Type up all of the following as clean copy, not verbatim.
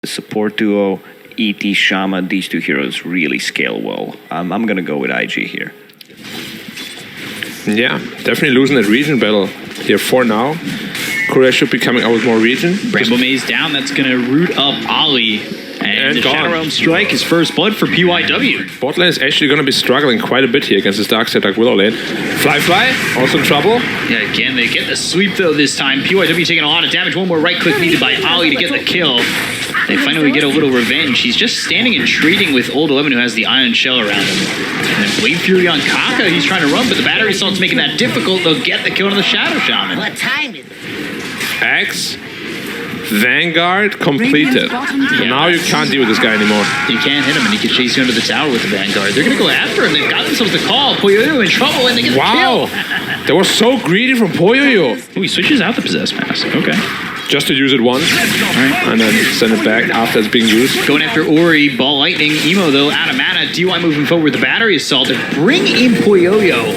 The support duo, ET, Shama, these two heroes really scale well. I'm going to go with IG here. Yeah, definitely losing that region battle here for now. Korea should be coming out with more region. Bramble Maze down, that's going to root up Ollie. And the Shadow Realm Strike is first blood for PYW. Bot lane is actually going to be struggling quite a bit here against this Darkseid Dark Willow lane. Fly, also in trouble. Yeah, again, they get the sweep though this time. PYW taking a lot of damage. One more right click needed by Ollie to get the kill. They finally get a little revenge. He's just standing and trading with Old 11 who has the Iron Shell around him. And then Blade Fury on Kaka, he's trying to run, but the battery assault's making that difficult. They'll get the kill on the Shadow Shaman. What time is it? X. Vanguard completed. Yeah. Now you can't deal with this guy anymore. You can't hit him, and he can chase you under the tower with the Vanguard. They're going to go after him. They've got themselves the call. Poyoyo in trouble, and they get the kill. They were so greedy from Poyoyo. Ooh, he switches out the Possessed Mask. Okay. Just to use it once, and then send it back after it's being used. Going after Ori, Ball Lightning, Emo though, out of mana. DY moving forward with the Battery Assault to bring in Poyoyo.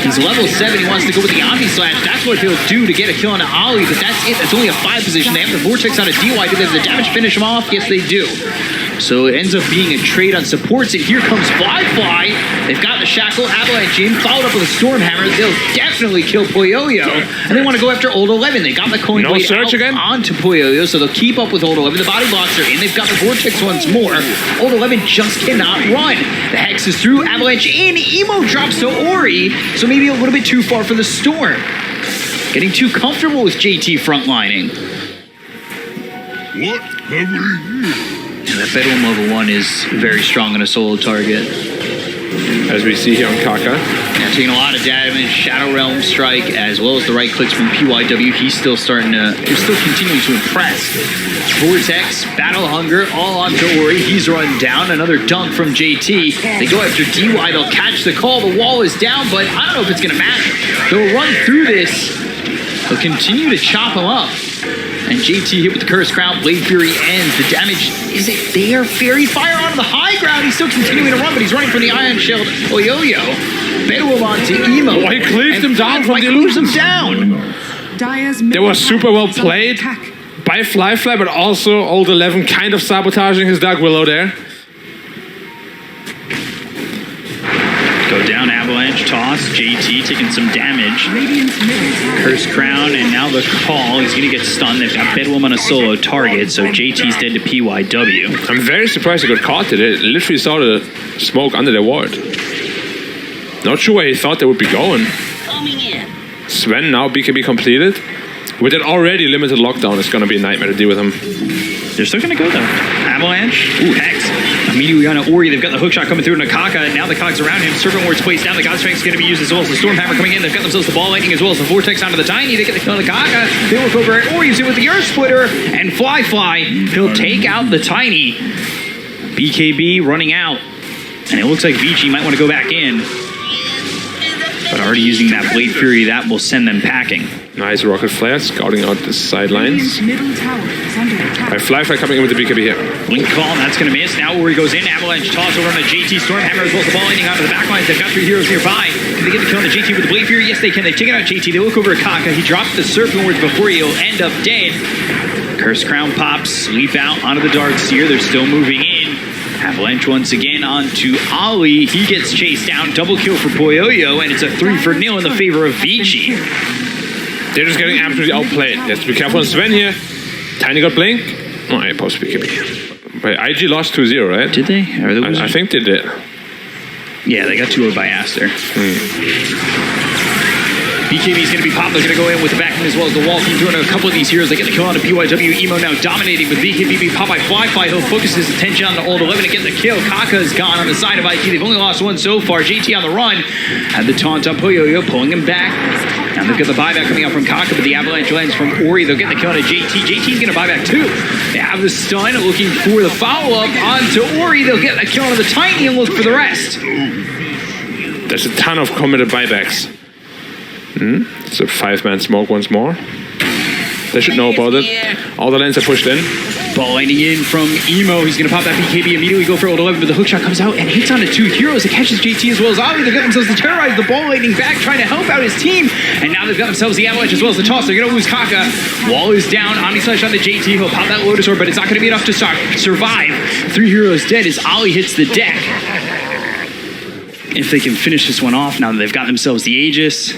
He's level 7, he wants to go with the Omni Slash. That's what he'll do to get a kill on Ollie, but that's it. That's only a 5 position. They have the Vortex on a DY. Do they have the damage finish him off? Yes, they do. So it ends up being a trade on supports, and here comes Fly. They've got the Shackle, Avalanche in, followed up with a Stormhammer. They'll definitely kill Poyoyo, and they want to go after Old 11. They got the coin blade search again onto Poyoyo, so they'll keep up with Old 11. The body blocks are in. They've got the Vortex once more. Old 11 just cannot run. The Hex is through, Avalanche in, Emo drops to Ori, so maybe a little bit too far for the Storm. Getting too comfortable with JT frontlining. What have we? That Bedouin level 1 is very strong on a solo target. As we see here on Kaka. Yeah, taking a lot of damage, Shadow Realm Strike, as well as the right clicks from PYW. He's still continuing to impress. Vortex, Battle Hunger, all onto Ori. He's run down. Another dunk from JT. They go after DY. They'll catch the call. The wall is down, but I don't know if it's going to matter. They'll run through this. They'll continue to chop him up. And JT hit with the Cursed Crown. Blade Fury ends. The damage isn't there. Fairy Fire onto the high ground. He's still continuing to run, but he's running from the Iron Shield. Oyoyo. Bedouin onto Emo. Oh, he cleaved him down from the illusions. They were super well played by Fly, but also Old 11 kind of sabotaging his Dark Willow there. Go down, Avalanche, toss, JT taking some damage. Cursed Crown, and now the call. He's going to get stunned. They've got Bedouin on a solo target, so JT's dead to PYW. I'm very surprised he got caught today. Literally saw the smoke under the ward. Not sure where he thought they would be going. Sven now BKB completed. With an already limited lockdown, it's going to be a nightmare to deal with him. They're still going to go though. Avalanche, ooh, Hex. Immediately on Ori, they've got the hookshot coming through to Nakaka, now the cogs around him. Serpent Ward's placed down, the Godstrength is going to be used as well as the Stormhammer coming in. They've got themselves the Ball Lightning as well as the Vortex onto the Tiny. They get the kill on Nakaka. They look over at Ori, with the Earth Splitter, and Fly. He'll take out the Tiny. BKB running out, and it looks like Vici might want to go back in. But already using that Blade Fury, that will send them packing. Nice Rocket Flare, scouting out the sidelines. Fly coming in with the BKB here. Blink call, that's going to miss. Now Ori goes in, Avalanche toss over on the JT Stormhammer as well as the Ball Lightning onto the backlines. They've got 3 heroes nearby. Can they get the kill on the JT with the Blade Fury? Yes, they can. They've taken out JT. They look over at Kaka. He drops the Serpent Ward before he'll end up dead. Cursed Crown pops, leap out onto the Darkseer. They're still moving in. Avalanche once again onto Ollie. He gets chased down. Double kill for Poyoyo, and it's a 3-0 in the favor of Vici. They're just getting absolutely outplayed. You have to be careful on Sven here. Tiny got blink. Oh, I post BKB. But IG lost 2-0, right? Did they? I think they did. Yeah, they got 2-0 by Aster. BKB is going to be popped. They're going to go in with the vacuum as well as the wall. Keep doing a couple of these heroes. They get the kill on the PYW. Emo now dominating with BKB being popped by Fly. He'll focus his attention on the Old 11 to get the kill. Kaka is gone on the side of IG. They've only lost 1 so far. JT on the run. Had the taunt on Poyoyo, pulling him back. Now they've got the buyback coming out from Kaka, but the Avalanche lands from Ori. They'll get the kill on JT. JT's going to buy back too. They have the stun, looking for the follow-up onto Ori. They'll get the kill on the Tiny and look for the rest. There's a ton of committed buybacks. It's a 5-man smoke once more. They should know about it. All the lanes are pushed in. Ball lining in from Emo. He's going to pop that BKB, immediately go for old 11, but the hookshot comes out and hits onto two heroes. It catches JT as well as Ali. They've got themselves the terrorize, the ball lightning back, trying to help out his team. And now they've got themselves the avalanche as well as the toss. They're going to lose Kaka. Wall is down. Omni Slash onto JT. He'll pop that Lotus Orb, but it's not going to be enough to survive. 3 heroes dead as Ali hits the deck. If they can finish this one off now that they've got themselves the Aegis.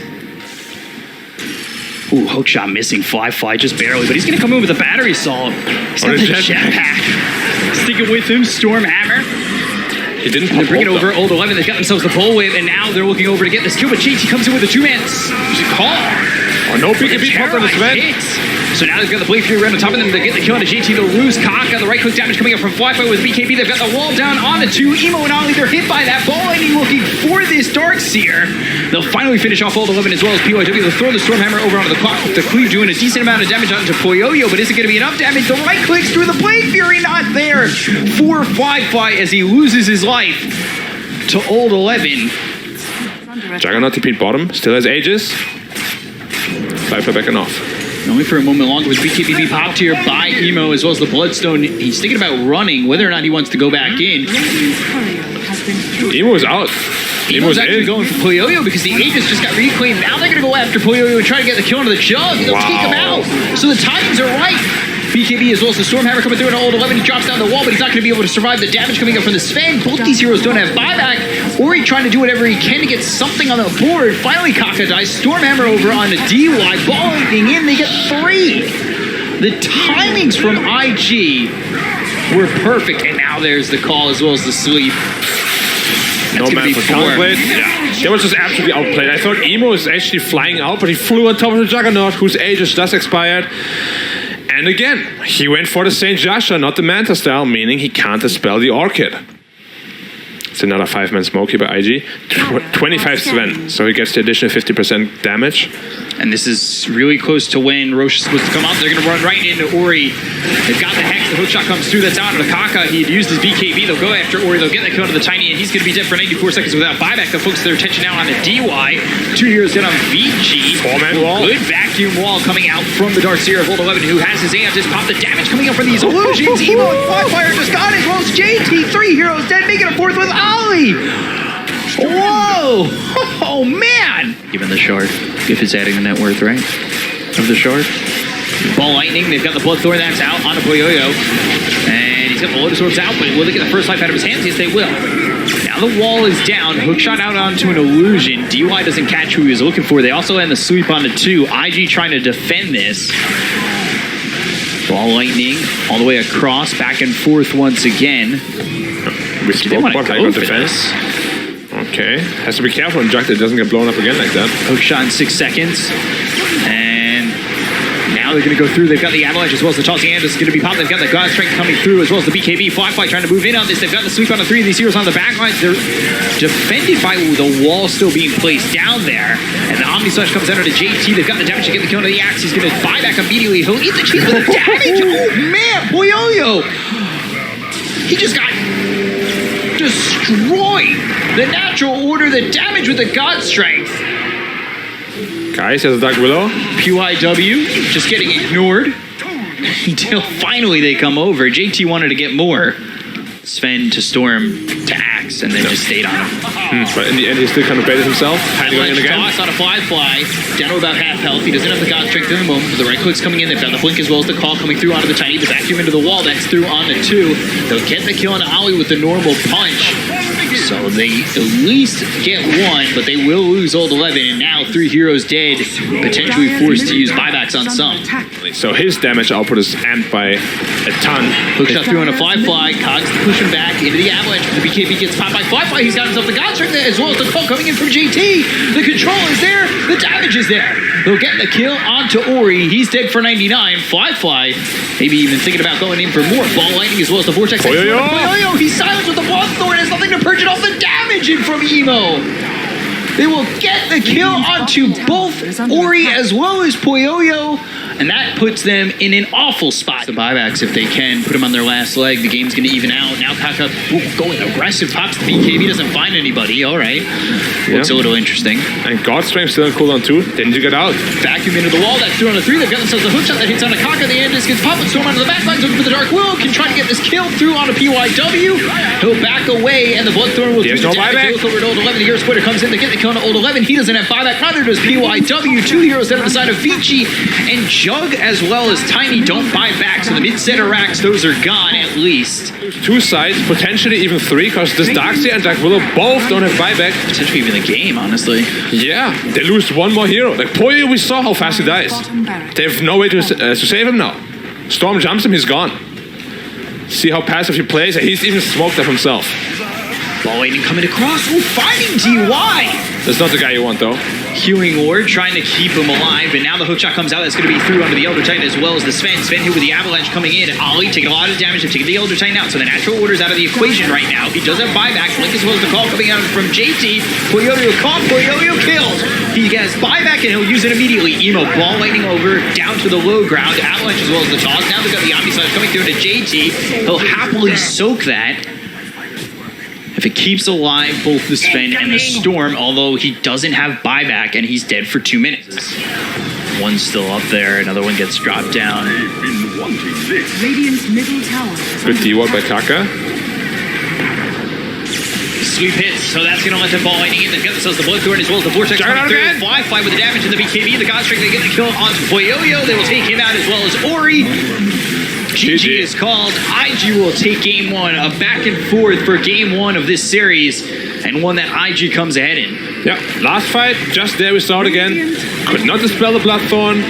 Ooh, hookshot missing. Fly just barely, but he's going to come in with a battery assault. He's got the jetpack. Sticking with him, Stormhammer. He didn't And they're bringing over old 11. They've got themselves the bullwhip, and now they're looking over to get this kill, but JT comes in with a 2-man call. Oh, no BKB pop on the Sven. So now they've got the Blade Fury right on top of them. They get the kill onto JT. They'll lose Kaka. The right click damage coming up from Flyfight with BKB. They've got the wall down onto 2. Emo and Ollie, they're hit by that ball lightning looking for this Darkseer. They'll finally finish off old 11 as well as PYW. They'll throw the Stormhammer over onto the clock. The Cleave doing a decent amount of damage onto Poyoyo, but isn't going to be enough damage. The right clicks through the Blade Fury, not there for Flyfight as he loses his life to old 11. Juggernaut TP bottom, still has Aegis. Flyfight backing off. Only for a moment longer was BKB popped here by Emo as well as the Bloodstone. He's thinking about running, whether or not he wants to go back in. Emo is out. Emo's actually going for Poyoyo because the Aegis just got reclaimed. Now they're going to go after Poyoyo and try to get the kill onto the Jug. They'll take him out. So the timings are right. BKB as well as the Stormhammer coming through at old 11. He drops down the wall, but he's not going to be able to survive the damage coming up from the Sven. Both these heroes don't have buyback. Ori trying to do whatever he can to get something on the board. Finally, Kaka dies. Stormhammer over on the DY. Ball lightning in. They get 3. The timings from IG were perfect. And now there's the call as well as the sleep. No man for counterplay. Yeah. That was just absolutely outplayed. I thought Emo was actually flying out, but he flew on top of the Juggernaut, whose Aegis just expired. And again, he went for the Saint Jasha, not the Manta style, meaning he can't dispel the Orchid. It's another 5-man smoky by IG. 25 Sven, so he gets the additional 50% damage. And this is really close to when Roche is supposed to come out. They're going to run right into Ori. They've got the Hex. The hookshot comes through. That's out of the Kaka. He had used his BKB. They'll go after Ori. They'll get the kill to the Tiny, and he's going to be dead for 94 seconds without buyback. They'll focus their attention now on the DY. 2 heroes down on VG. 4-man wall. Good vacuum wall coming out from the Darkseer of Old 11, who has his AF just pop. The damage coming up from these illusions. Emo and Flyfire just got it, as well as JT. 3 heroes dead, making a 4th with Ollie. Whoa! Oh, man! Given the shard, if it's adding the net worth, right? Of the shard. Ball lightning, they've got the Bloodthorn, that's out onto Poyoyo. And he's got the Lotus Orbs out, but will they get the first life out of his hands? Yes, they will. Now the wall is down. Hookshot out onto an illusion. DY doesn't catch who he was looking for. They also end the sweep onto 2. IG trying to defend this. Ball lightning all the way across, back and forth once again. We spoke about high ground defense. Okay, has to be careful and Jack that doesn't get blown up again like that. Hookshot in 6 seconds. And now they're going to go through. They've got the Avalanche as well as the Tossing Hand is going to be popped. They've got the God Strength coming through as well as the BKB. Flyfly trying to move in on this. They've got the sweep on the 3 of these heroes on the back lines. They're defended by the wall still being placed down there. And the Omni Slash comes out to JT. They've got the damage to get the kill on the Axe. He's going to buy back immediately. He'll eat the cheese with the damage. Oh, man. Poyoyo. He just got destroyed. The natural order, the damage with the God Strength. Guys, has a Dark Willow. PYW just getting ignored until finally they come over. JT wanted to get more. Sven to Storm to Axe, and then just stayed on him. But in the end, he still kind of baited himself. Going in again. Toss on a Flyfly, down to about half health. He doesn't have the God Strength in the moment, but the right click's coming in. They've got the blink as well as the call coming through onto the Tiny. The vacuum into the wall, that's through onto 2. They'll get the kill on Ollie with the normal punch. So they at least get 1, but they will lose old 11, and now 3 heroes dead, potentially forced to use buybacks on some. So his damage output is amped by a ton. Hookshot through on a Flyfly, Cogs pushing back into the Avalanche, but the BKB gets popped by Flyfly. He's got himself the God Strength there, as well as the call coming in from JT. The control is there, the damage is there. They'll get the kill onto Ori. He's dead for 99. Flyfly, maybe even thinking about going in for more. Ball lightning as well as the Vortex. Poyoyo, he's silenced with the Bloodthorn. Has nothing to purge it off the damage in from Emo. They will get the kill onto both Ori as well as Poyoyo. And that puts them in an awful spot. The buybacks, if they can, put them on their last leg. The game's going to even out. Now Kaka going aggressive, pops the BKB, doesn't find anybody. All right. Looks a little interesting. And God's Strength still on cooldown too. Didn't you get out? Vacuum into the wall. That's 2 on the 3. They've got themselves a hook shot that hits on a Kaka. The end is gets popped. Storm out of the back line. Looking for the Dark Willow. Can try to get this kill through onto PYW. He'll back away, and the Bloodthorn will do the damage. Over to Old 11. The Hero Splitter comes in to get the kill on Old 11. He doesn't have buyback. Neither does PYW. 2 heroes down on the side of Vici, and Jug as well as Tiny don't buy back. So the mid-center racks, those are gone at least. 2 sides, potentially even 3, because this Darkseer and Dark Willow both don't have buyback. Potentially even the game, honestly. Yeah, they lose 1 more hero. Like Poyo, we saw how fast he dies. They have no way to save him now. Storm jumps him, he's gone. See how passive he plays, and he's even smoked up himself. Ball waiting coming across. Ooh, fighting DY. That's not the guy you want, though. Healing Ward trying to keep him alive, and now the hookshot comes out. That's going to be through onto the Elder Titan as well as the Sven. Sven here with the Avalanche coming in. Ollie taking a lot of damage. They've taken the Elder Titan out, so the natural order's out of the equation right now. He does have buyback. Link as well as the call coming out from JT. Poyo caught. Poyo killed. He has buyback, and he'll use it immediately. Emo ball lightning over down to the low ground. Avalanche as well as the toss. Now they've got the Omni Slash coming through to JT. He'll happily soak that. If it keeps alive both the Sven and the Storm, although he doesn't have buyback and he's dead for 2 minutes. One's still up there, another one gets dropped down. Radiant's middle tower. Good D-Ward by Kaka. Sweep hits, so that's going to let the ball lightning in. They've got themselves the Bloodthorn as well as the Vortex coming through. Fly with the damage in the BKB. The Godstrike, they get the kill onto Poyo. They will take him out as well as Ori. GG is called. IG will take game 1. A back and forth for game 1 of this series, and one that IG comes ahead in. Yeah, last fight, just there we saw it again. Could not dispel the Bloodthorn.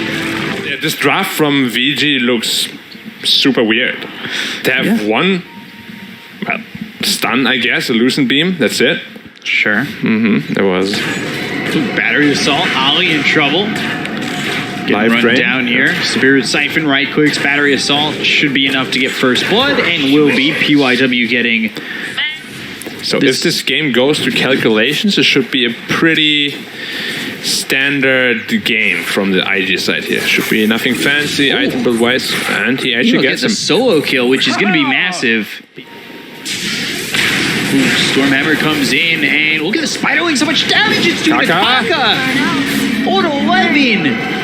Yeah, this draft from VG looks super weird. They have one stun, I guess, a Lucent Beam, that's it. Sure. There was. Battery Assault, Ollie in trouble. Getting run down here. Spirit Siphon, right clicks, Battery Assault should be enough to get first blood, and will be. PYW getting... So if this game goes to calculations, it should be a pretty standard game from the IG side here. Should be nothing fancy, item build wise, and he actually gets a solo kill, which is going to be massive. Ooh, Stormhammer comes in, and look at the Spiderling, so much damage it's doing to Kaka. Old 11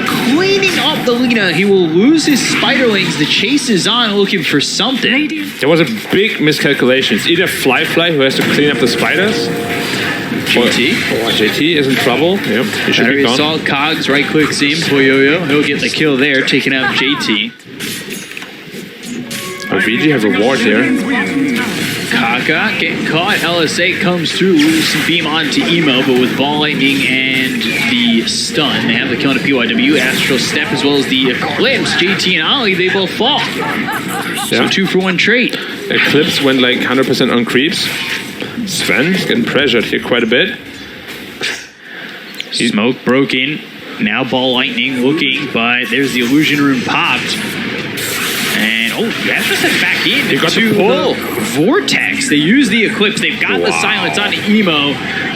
cleaning up the Lina. He will lose his Spiderlings. The chase is on, looking for something. There was a big miscalculation. It's either Fly who has to clean up the spiders. JT. Or JT is in trouble. Yep. He should be gone. Assault, Cogs, right clicks in. Poyo. He'll get the kill there, taking out JT. Oh, VG have a ward here. Kaka getting caught. LSA comes through. Lucent Beam onto Emo, but with Ball Lightning and the stun, they have the kill on PYW. Astral Step as well as the Eclipse. JT and Ollie, they both fall. So 2 for 1 trade. Eclipse went like 100% on creeps. Sven's getting pressured here quite a bit. Smoke broke in. Now Ball Lightning looking, but there's the Illusion Rune popped. And Astral Step back in. He got the pull. Vortex. They use the Eclipse. They've got the silence on Emo,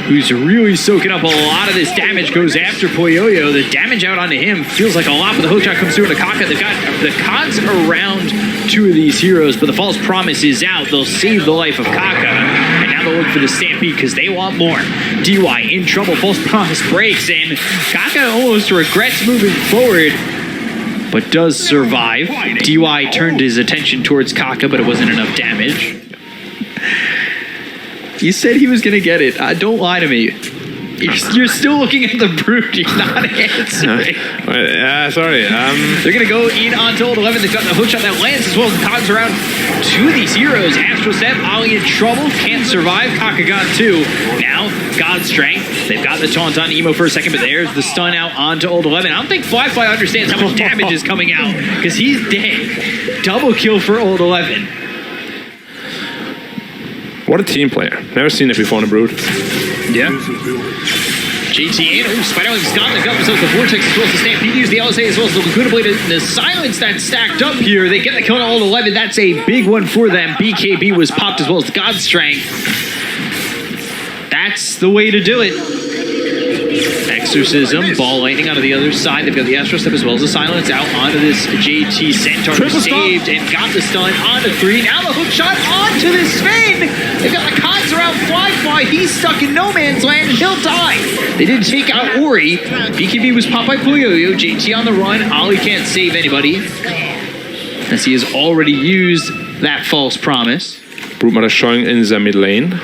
who's really soaking up a lot of this damage. Goes after Poyo. The damage out onto him feels like a lot, but the hookshot comes through into Kaka. They've got the Cogs around 2 of these heroes, but the False Promise is out. They'll save the life of Kaka, and now they'll look for the Stampede because they want more. DY in trouble. False Promise breaks, and Kaka almost regrets moving forward, but does survive. DY turned his attention towards Kaka, but it wasn't enough damage. You said he was going to get it. Don't lie to me. You're still looking at the Brute. You're not answering. Sorry. They're going to go in onto Old 11. They've got the hookshot that lands as well as the Cogs around 2 of these heroes. Astral Step, Ollie in trouble. Can't survive. Kaka got 2. Now, God's Strength. They've got the taunt on Emo for a second, but there's the stun out onto Old 11. I don't think Fly understands how much damage is coming out because he's dead. Double kill for Old 11. What a team player. Never seen it before in a Brood. Yeah. JT and Spiderling's gone. They've got themselves the Vortex as well as the Stampede. Use the LSA as well as the Laguna Blade. The silence that's stacked up here. They get the kill on Old 11. That's a big one for them. BKB was popped as well as the God's Strength. That's the way to do it. Exorcism, Ball Lightning onto the other side. They've got the Astro Step as well as the Silence out onto this JT Centaur. Saved and got the stun onto 3. Now the hook shot onto this Sven. They've got the cogs around Fly. He's stuck in no man's land and he'll die. They didn't take out Ori. BKB was popped by Puyoyo. JT on the run. Ollie can't save anybody, as he has already used that false promise. Broodmother showing in the mid lane.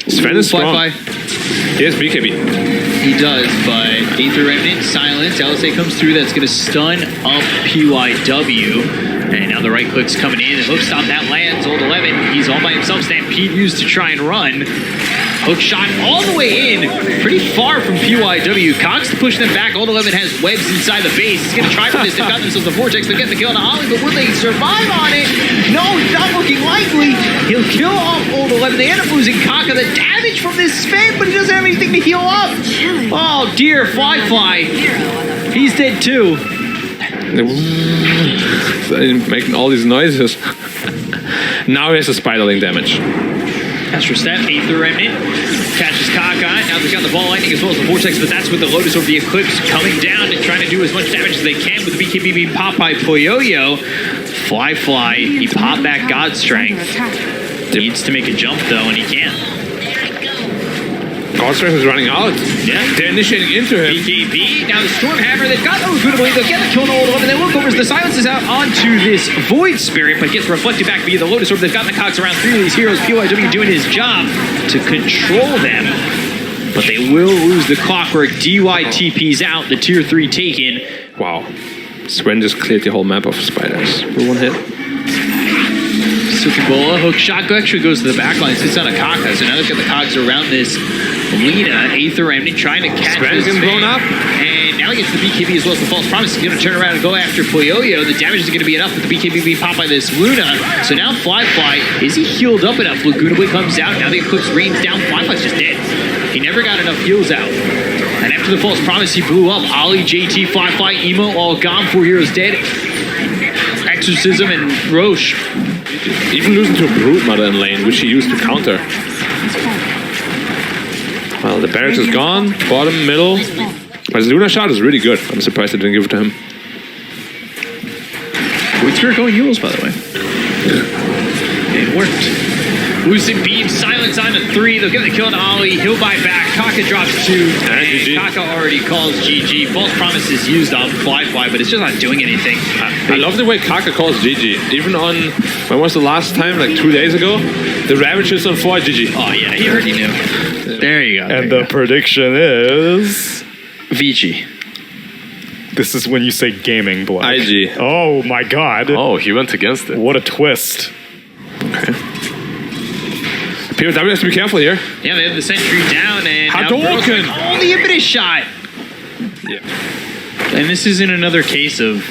Sven is strong. He has BKB. He does, but Aether Remnant, Silence, LSA comes through. That's going to stun up PYW. And now the right click's coming in. Hook stop, that lands. Old 11, he's all by himself. Stampede used to try and run. Hook shot all the way in, pretty far from PYW. Cox to push them back. Old 11 has webs inside the base. He's going to try for this. They've got themselves a Vortex. They're getting the kill on Ollie, but will they survive on it? No, not looking likely. He'll kill off Old 11. They end up losing Kaka. The damage from this Sven, but he doesn't have anything to heal up. Oh dear, Fly. He's dead too. Making all these noises. Now he has a Spiderling damage. Astro Step, Aether Remnant, catches Kaka. Now they've got the Ball Lightning as well as the Vortex, but that's with the Lotus over the Eclipse coming down and trying to do as much damage as they can with the BKB being popped by Puyoyo. Fly, he popped back God Strength. Needs to make a jump though, and he can't. God Strength is running out. Yeah. They're initiating into him. BKB, now the Stormhammer, they've got no good ability. They'll get the kill on Old 11. They look over as the Silence is out onto this Void Spirit, but gets reflected back via the Lotus Orb. They've got the Cox around 3 of these heroes. PYW doing his job to control them, but they will lose the Clockwork. DYTP's out, the tier 3 taken. Wow. Sven just cleared the whole map of spiders for one hit. Sukibola, hook shot actually goes to the back line, sits on a Kaka, so now they've got the Cogs around this Lina. Aether Remnant trying to catch Sven's this blown up. And now he gets the BKB as well as the false promise. He's going to turn around and go after Puyoyo. The damage is going to be enough with the BKB being popped by this Luna. So now Fly, is he healed up enough? Laguna Blade comes out. Now the Eclipse rains down. Fly's just dead. He never got enough heals out. And after the false promise, he blew up. Ollie, JT, Fly, Emo, all gone. 4 heroes dead. Exorcism and Roche. Even losing to a Broodmother in lane, which he used to counter. Well, the barracks is gone. Bottom, middle. But his Luna shot is really good. I'm surprised they didn't give it to him. Void Spirit going Yules, by the way. It worked. Lucid Beam, Silence on to 3. They'll get the kill on Ollie. He'll buy back. Kaka drops 2. And Kaka already calls GG. False promise is used on Fly, but it's just not doing anything. I love the way Kaka calls GG. Even on, when was the last time? Like 2 days ago? The Ravages on 4 GG. Oh, yeah, he already knew. There you go. And the prediction is... Vici. This is when you say gaming, Black. IG. Oh, my God. Oh, he went against it. What a twist. Okay. POW has to be careful here. Yeah, they have the sentry down, and Hadouken! oh, the impetus shot! Yeah. And this isn't another case of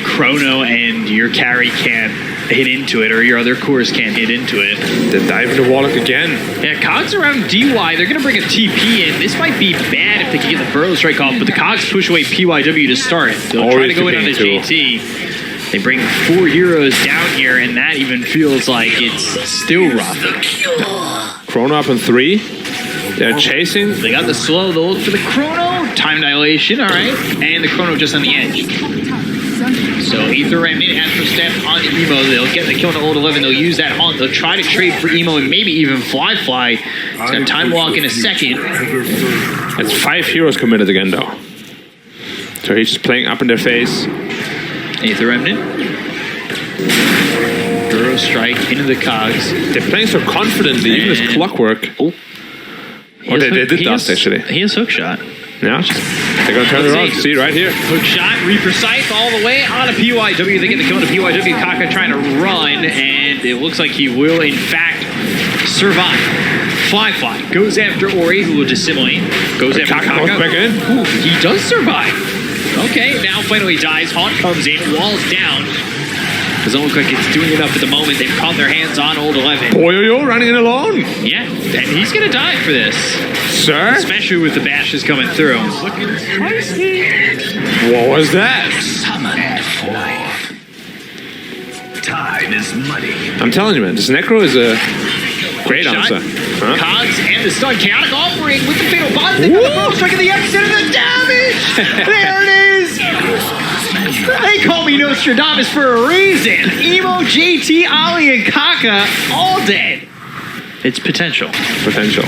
Chrono and your carry can't hit into it, or your other cores can't hit into it. They dive into Warlock again. Yeah, Cogs around DY, they're going to bring a TP in. This might be bad if they can get the Burrow Strike off, but the Cogs push away PYW to start. They'll try to go in on a JT. They bring 4 heroes down here, and that even feels like it's still rough. Chrono up in 3. They're chasing. They got the slow. They'll look for the Chrono. Time dilation, all right. And the Chrono just on the edge. So Aether Remnant, Astro Step on Emo. They'll get the kill on Old 11. They'll use that haunt. They'll try to trade for Emo and maybe even Fly. It's got Time Walk in a second. It's 5 heroes committed again, though. So he's just playing up in their face. Aether Remnant. Burrow Strike into the Cogs. They're playing so confidently, even this Clockwork. Oh, they did dust, actually. He has hook shot. Yeah. They're going to turn it around. See, right here. Hook shot, Reaper Scythe all the way on a PYW. They get the kill on a PYW. Kaka trying to run, and it looks like he will, in fact, survive. Fly goes after Ori, who will dissimulate. Goes after Kaka. Goes back in. Ooh, he does survive. Okay, now finally dies. Haunt comes in, walls down. Doesn't look like it's doing enough at the moment. They've caught their hands on Old 11. Puyoyo running in alone. Yeah, and he's going to die for this. Sir? Especially with the bashes coming through. What was that? Summoned forth. Tide is muddy. I'm telling you, man, this Necro is a Great Shot. answer. Huh? Cogs and the stun. Chaotic offering with the fatal bond. They got the Burrow Strike in the epicenter of the damage. There it is. They call me Nostradamus for a reason. Emo, JT, Ali, and Kaka all dead. It's potential. Potential.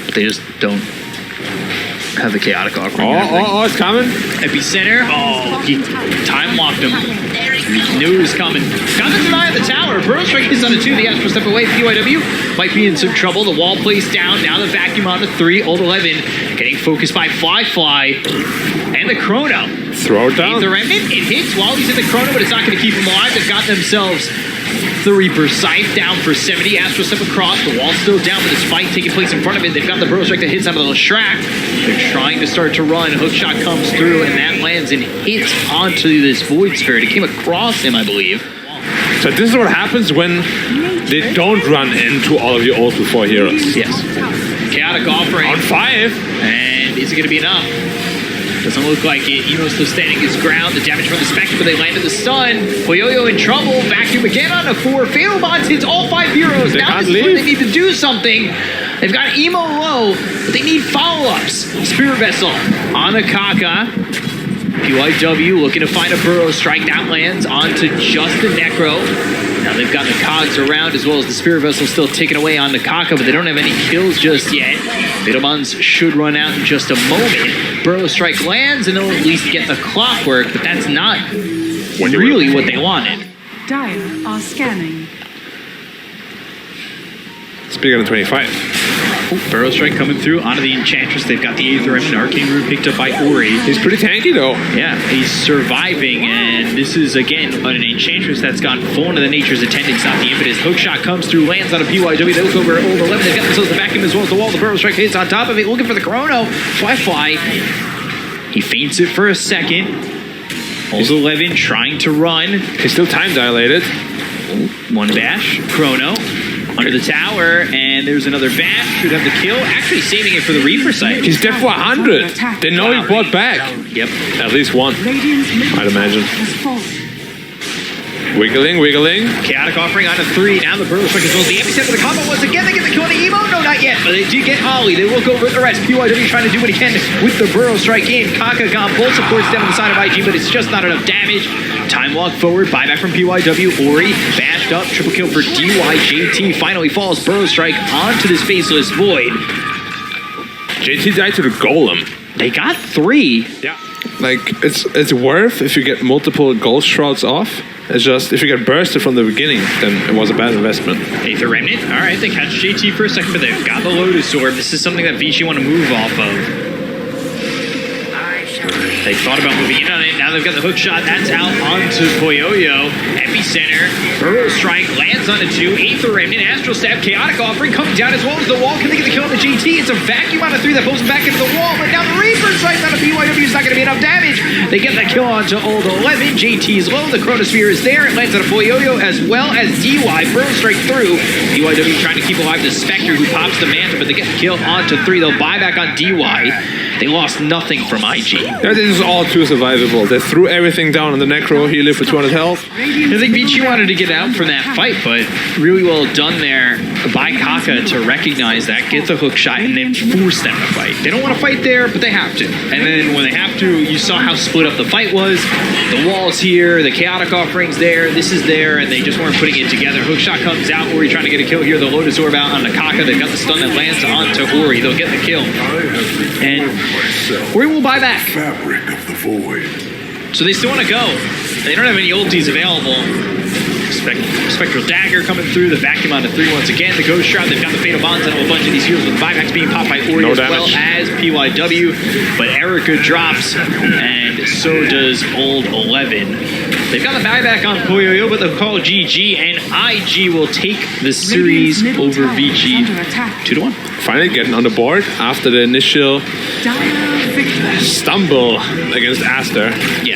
But they just don't have the chaotic offering. Oh, it's coming. Epicenter. Oh, he time locked him. Knew he was coming. Got the deny on the tower. Burrow Strike is on a 2. The Astro step away. PYW might be in some trouble. The wall plays down. Now the vacuum on the 3. Old 11 getting focused by Fly. And the Chrono. Throw it down. The remnant. It hits while he's in the Chrono, but it's not going to keep him alive. They've got themselves the Reaper Scythe down for 70. Astro step across. The wall's still down, but this fight taking place in front of it. They've got the Burrow Strike that hits out of the Shrek. They're trying to start to run. Hookshot comes through, and that lands and hits onto this Void Spirit. It came across him, I believe. So this is what happens when they don't run into all of your ults before heroes. Yes. Chaotic offering. On 5. And is it going to be enough? Doesn't look like it. Emo's still standing his ground. The damage from the Spectre, but they landed the stun. Poyoyo in trouble. Vacuum again on a 4. Fatal Bonds hits all 5 heroes. They now can't this is where leave. they need to do something. They've got Emo low, but they need follow-ups. Spirit Vessel on a Kaka. PYW looking to find a Burrow Strike. That lands onto just the Necro. Now they've got the Cogs around as well as the Spirit Vessel still taken away on the Kaka, but they don't have any kills just yet. Fatal Bonds should run out in just a moment. Burrow Strike lands and they'll at least get the clockwork, but that's not really what they wanted. Dire are scanning. It's bigger than 25. Burrow Strike coming through onto the Enchantress. They've got the Aether and Arcane Root picked up by Ori. He's pretty tanky though. Yeah, he's surviving, and this is, again, an Enchantress that's gone full into the Nature's Attendants, not the Impetus. Hookshot comes through, lands on a PYW. They look over at Old 11. They've got themselves the vacuum as well as the wall. The Burrow Strike hits on top of it, looking for the Chrono. Fly. He feints it for a second. Old 11 trying to run. He's still time dilated. One bash. Chrono under the tower, and there's another bash. Should have the kill. Actually saving it for the Reaper site. He's dead for 100. They know he bought back. Yep. At least one. Radiant's middle I'd imagine. has fallen. Wiggling. Chaotic offering on a 3. Now the Burrow Strike as well as the epicenter of the combo once again. They get the kill on the Emo. No, not yet. But they do get Ollie. They look over at the rest. PYW trying to do what he can with the Burrow Strike in. Kaka gone. Bolt supports down on the side of IG, but it's just not enough damage. Time walk forward. Buyback from PYW. Ori bashed up. Triple kill for DY. JT finally falls. Burrow Strike onto this faceless Void. JT died to the Golem. They got 3. Yeah. Like, it's worth if you get multiple Ghost Shrouds off. It's just, if you get bursted from the beginning, then it was a bad investment. Aether Remnant. All right, they catch JT for a second, but they've got the Lotus Orb. This is something that Vici want to move off of. They thought about moving in on it. Now they've got the hook shot. That's out onto Poyoyo. Epicenter. Burrow Strike lands on a 2. Aether Remnant. Astral Stab. Chaotic Offering comes down as well as the wall. Can they get the kill on the GT? It's a vacuum on a 3 that pulls him back into the wall. But now the Reaper Strike on a BYW is not going to be enough damage. They get the kill onto Old 11. JT's low. The Chronosphere is there. It lands on a Poyoyo as well as DY. Burrow Strike through. BYW trying to keep alive the Spectre who pops the Manta, but they get the kill onto 3. They'll buy back on DY. They lost nothing from IG. Yeah, this is all too survivable. They threw everything down on the Necro. He lived for 200 health. I think Vici wanted to get out from that fight, but really well done there by Kaka to recognize that, get the hook shot, and then force them to fight. They don't want to fight there, but they have to. And then when they have to, you saw how split up the fight was. The wall's here, the chaotic offering's there, this is there, and they just weren't putting it together. Hook shot comes out, Ori trying to get a kill here. The Lotus Orb out on the Kaka. They've got the stun that lands onto Ori. They'll get the kill. And Ori will buy back. Fabric of the void. So they still want to go. They don't have any ultis available. Spectral Dagger coming through. The vacuum on the 3 once again. The Ghost Shroud. They've got the Fatal Bonds on a bunch of these heroes with buybacks being popped by Ori as well as PYW. But Erica drops, and so does Old 11. They've got the buyback on Poyoyo, but they'll call GG, and IG will take the series over Vici 2-1. Finally getting on the board after the initial Dire victory. stumble against Aster. Yeah.